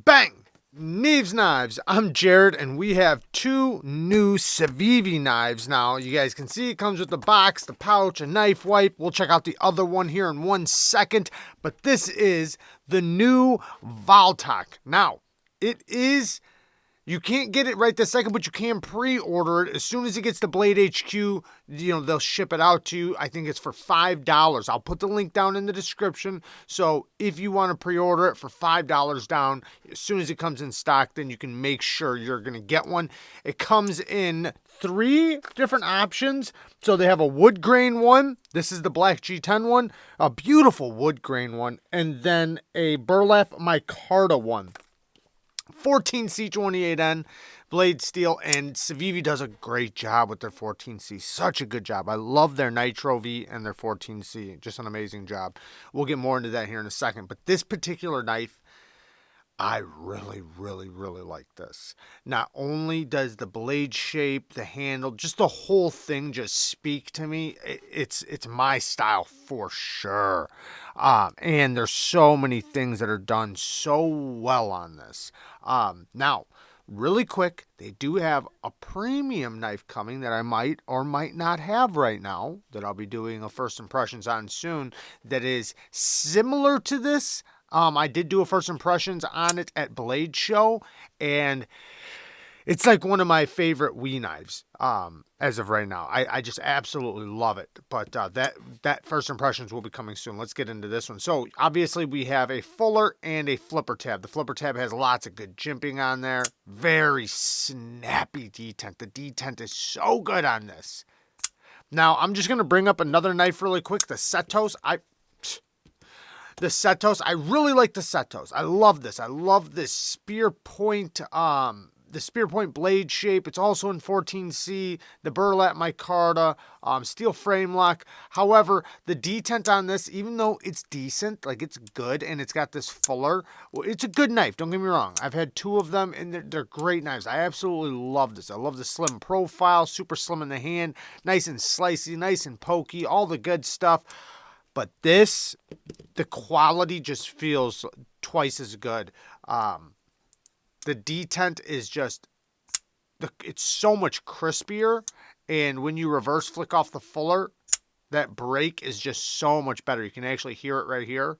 Bang! Neeves knives. I'm Jared, and we have two new Civivi knives now. You guys can see it comes with the box, the pouch, a knife wipe. We'll check out the other one here in 1 second. But this is the new Voltaic. Now, it is... You can't get it right this second, but you can pre-order it. As soon as it gets to Blade HQ, they'll ship it out to you. I think it's for $5. I'll put the link down in the description. So if you want to pre-order it for $5 down, as soon as it comes in stock, then you can make sure you're going to get one. It comes in 3 different options. So they have a wood grain one. This is the black G10 one. A beautiful wood grain one. And then a burlap micarta one. 14C28N blade steel, and Civivi does a great job with their 14C. Such a good job. I love their Nitro V and their 14C. Just an amazing job. We'll get more into that here in a second. But this particular knife, I really like this. Not only does the blade shape, the handle, just the whole thing just speak to me. It's my style for sure. And there's so many things that are done so well on this. Now, really quick, they do have a premium knife coming that I might or might not have right now, that I'll be doing a first impressions on soon, that is similar to this. I did do a first impressions on it at Blade Show, and it's like one of my favorite Wii knives as of right now. I just absolutely love it. But that first impressions will be coming soon. Let's get into this one. So obviously we have a fuller and a flipper tab. The flipper tab has lots of good jimping on there. Very snappy detent. The detent is so good on this. Now I'm just going to bring up another knife really quick. The Setos. The Setos, I really like the Setos. I love this. I love this spear point, the spear point blade shape. It's also in 14C, the burlap micarta, steel frame lock. However, the detent on this, even though it's decent, like it's good, and it's got this fuller, well, it's a good knife. Don't get me wrong. I've had 2 of them, and they're great knives. I absolutely love this. I love the slim profile, super slim in the hand, nice and slicey, nice and pokey, all the good stuff. But this, the quality just feels twice as good. The detent is just, it's so much crispier. And when you reverse flick off the fuller, that break is just so much better. You can actually hear it right here.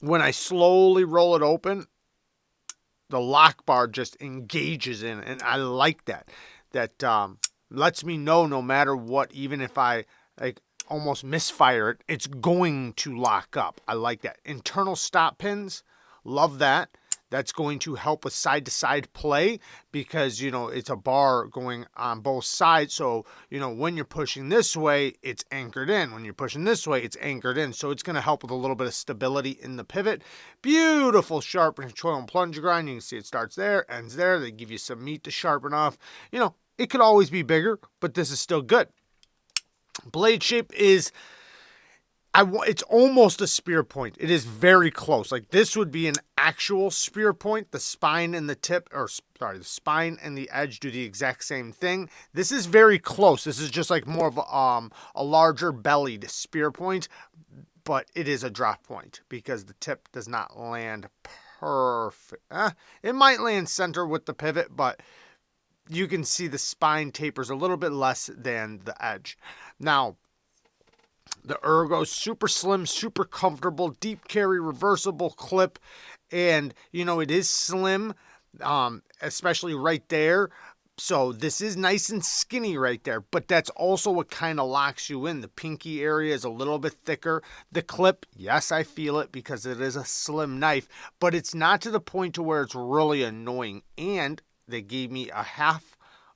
When I slowly roll it open, the lock bar just engages in it, and I like that. That lets me know no matter what, even if I like almost misfire it, it's going to lock up. I like that. Internal stop pins, love that. That's going to help with side-to-side play because, it's a bar going on both sides. So, when you're pushing this way, it's anchored in. When you're pushing this way, it's anchored in. So it's going to help with a little bit of stability in the pivot. Beautiful sharpening choil and plunger grind. You can see it starts there, ends there. They give you some meat to sharpen off. It could always be bigger, but this is still good. Blade shape is... it's almost a spear point. It is very close. Like this would be an actual spear point. The spine and the tip, the spine and the edge do the exact same thing. This is very close. This is just like more of a larger bellied spear point, but it is a drop point because the tip does not land perfect. It might land center with the pivot, but you can see the spine tapers a little bit less than the edge. Now, the ergo, super slim, super comfortable, deep carry, reversible clip. And, it is slim, especially right there. So this is nice and skinny right there. But that's also what kind of locks you in. The pinky area is a little bit thicker. The clip, yes, I feel it because it is a slim knife. But it's not to the point to where it's really annoying. And they gave me a half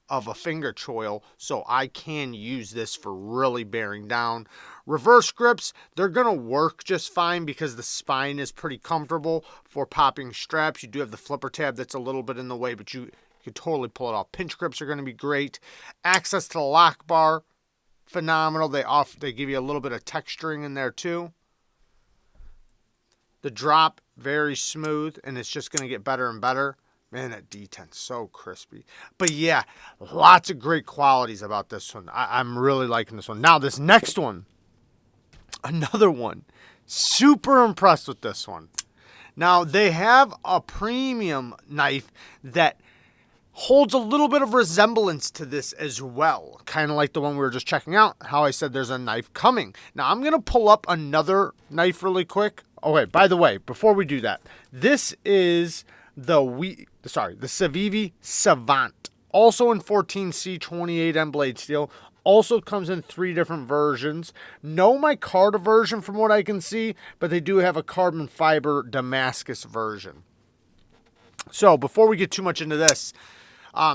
of a finger choil, so I can use this for really bearing down. Reverse grips, they're going to work just fine because the spine is pretty comfortable for popping straps. You do have the flipper tab that's a little bit in the way, but you can totally pull it off. Pinch grips are going to be great. Access to the lock bar, phenomenal. They give you a little bit of texturing in there too. The drop, very smooth, and it's just going to get better and better. Man, that Detent's so crispy. But yeah, lots of great qualities about this one. I'm really liking this one. Now, this next one, another one. Super impressed with this one. Now, they have a premium knife that holds a little bit of resemblance to this as well. Kind of like the one we were just checking out, how I said there's a knife coming. Now, I'm going to pull up another knife really quick. Oh, wait, by the way, before we do that, this is the Civivi Savant. Also in 14C 28M blade steel. Also comes in 3 different versions. No micarta version from what I can see, but they do have a carbon fiber Damascus version. So before we get too much into this,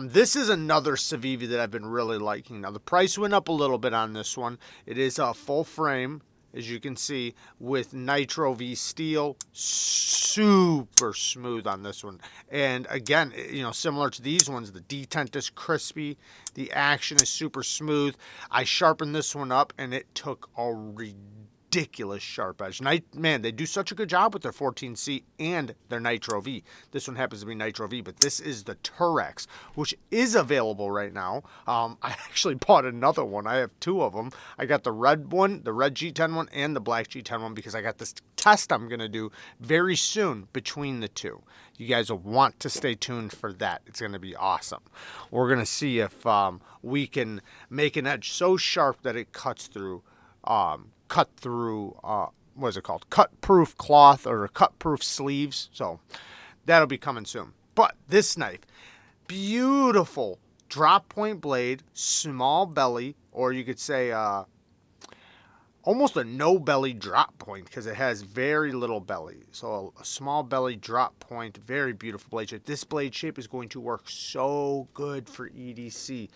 this is another Civivi that I've been really liking. Now the price went up a little bit on this one. It is a full frame, as you can see, with Nitro V steel. Super smooth on this one. And again, similar to these ones, the detent is crispy. The action is super smooth. I sharpened this one up, and it took a ridiculous sharp edge. Man, they do such a good job with their 14C and their Nitro V. This one happens to be Nitro V, but this is the Turex, which is available right now. I actually bought another one. I have 2 of them. I got the red one, the red G10 one, and the black G10 one because I got this test I'm going to do very soon between the 2. You guys will want to stay tuned for that. It's going to be awesome. We're going to see if we can make an edge so sharp that it cuts through what is it called? Cut-proof cloth or cut-proof sleeves. So that'll be coming soon. But this knife, beautiful drop point blade, small belly, or you could say almost a no belly drop point because it has very little belly. So a small belly drop point, very beautiful blade shape. This blade shape is going to work so good for EDC.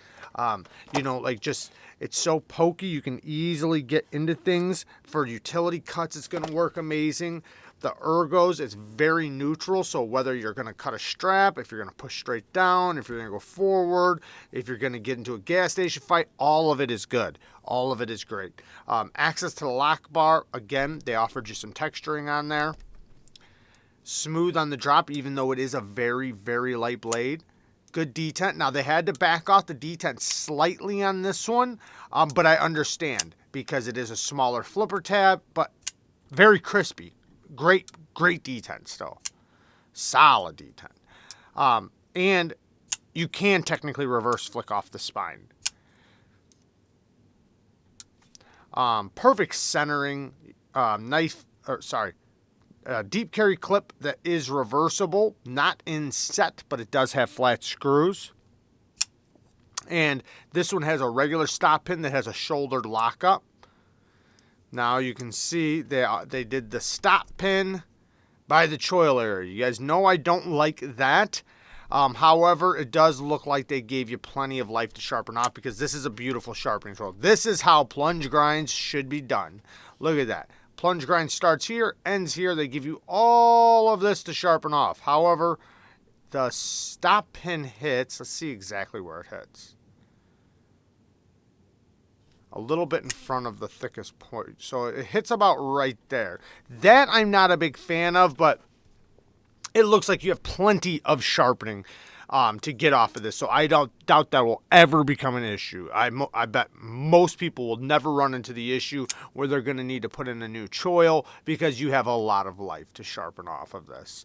It's so pokey. You can easily get into things. For utility cuts, it's going to work amazing. The ergos, it's very neutral, so whether you're going to cut a strap, if you're going to push straight down, if you're going to go forward, if you're going to get into a gas station fight, all of it is good. All of it is great. Access to the lock bar, again, they offered you some texturing on there. Smooth on the drop, even though it is a very, very light blade. Good detent. Now, they had to back off the detent slightly on this one, but I understand because it is a smaller flipper tab, but very crispy. Great detent still. Solid detent. And you can technically reverse flick off the spine. Perfect centering. Deep carry clip that is reversible. Not in set, but it does have flat screws. And this one has a regular stop pin that has a shouldered lockup. Now you can see they did the stop pin by the choil area. You guys know I don't like that. However, it does look like they gave you plenty of life to sharpen off because this is a beautiful sharpening tool. This is how plunge grinds should be done. Look at that. Plunge grind starts here, ends here. They give you all of this to sharpen off. However, the stop pin hits. Let's see exactly where it hits. A little bit in front of the thickest point. So it hits about right there. That I'm not a big fan of, but it looks like you have plenty of sharpening to get off of this. So I don't doubt that will ever become an issue. I bet most people will never run into the issue where they're going to need to put in a new choil because you have a lot of life to sharpen off of this.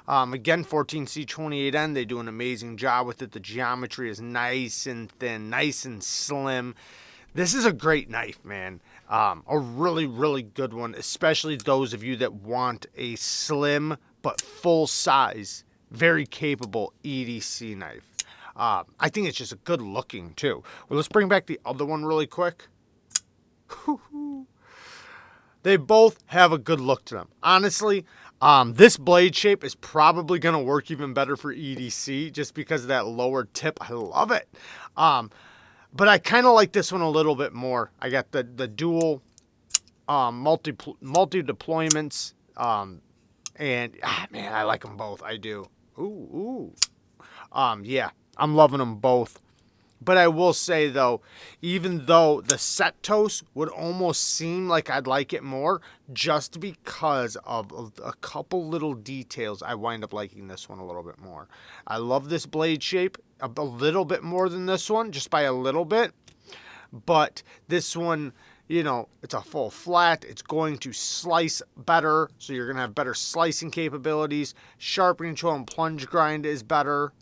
Again, 14C28N, they do an amazing job with it. The geometry is nice and thin, nice and slim. This is a great knife, man. A really, really good one, especially those of you that want a slim but full size, very capable EDC knife. I think it's just a good looking too. Well, let's bring back the other one really quick. They both have a good look to them. Honestly, this blade shape is probably going to work even better for EDC just because of that lower tip. I love it. But I kind of like this one a little bit more. I got the dual multi deployments, and man, I like them both. I do. Yeah, I'm loving them both. But I will say, though, even though the set toast would almost seem like I'd like it more, just because of a couple little details, I wind up liking this one a little bit more. I love this blade shape a little bit more than this one, just by a little bit. But this one, you know, it's a full flat. It's going to slice better, so you're going to have better slicing capabilities. Sharpening tool and plunge grind is better.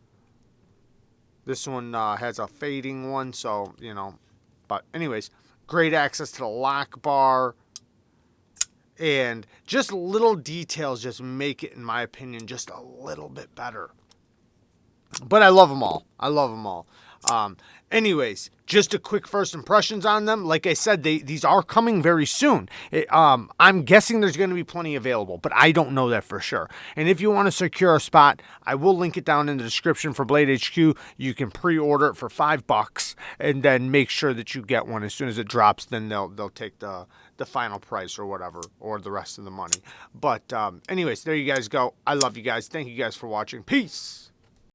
This one has a fading one, so, you know. But anyways, great access to the lock bar. And just little details just make it, in my opinion, just a little bit better. But I love them all. I love them all. Anyways, just a quick first impressions on them. Like I said, these are coming very soon. I'm guessing there's going to be plenty available, but I don't know that for sure. And if you want to secure a spot, I will link it down in the description for Blade HQ. You can pre-order it for $5, and then make sure that you get one as soon as it drops. Then they'll take the final price or whatever, or the rest of the money. But anyways, there you guys go. I love you guys. Thank you guys for watching. Peace.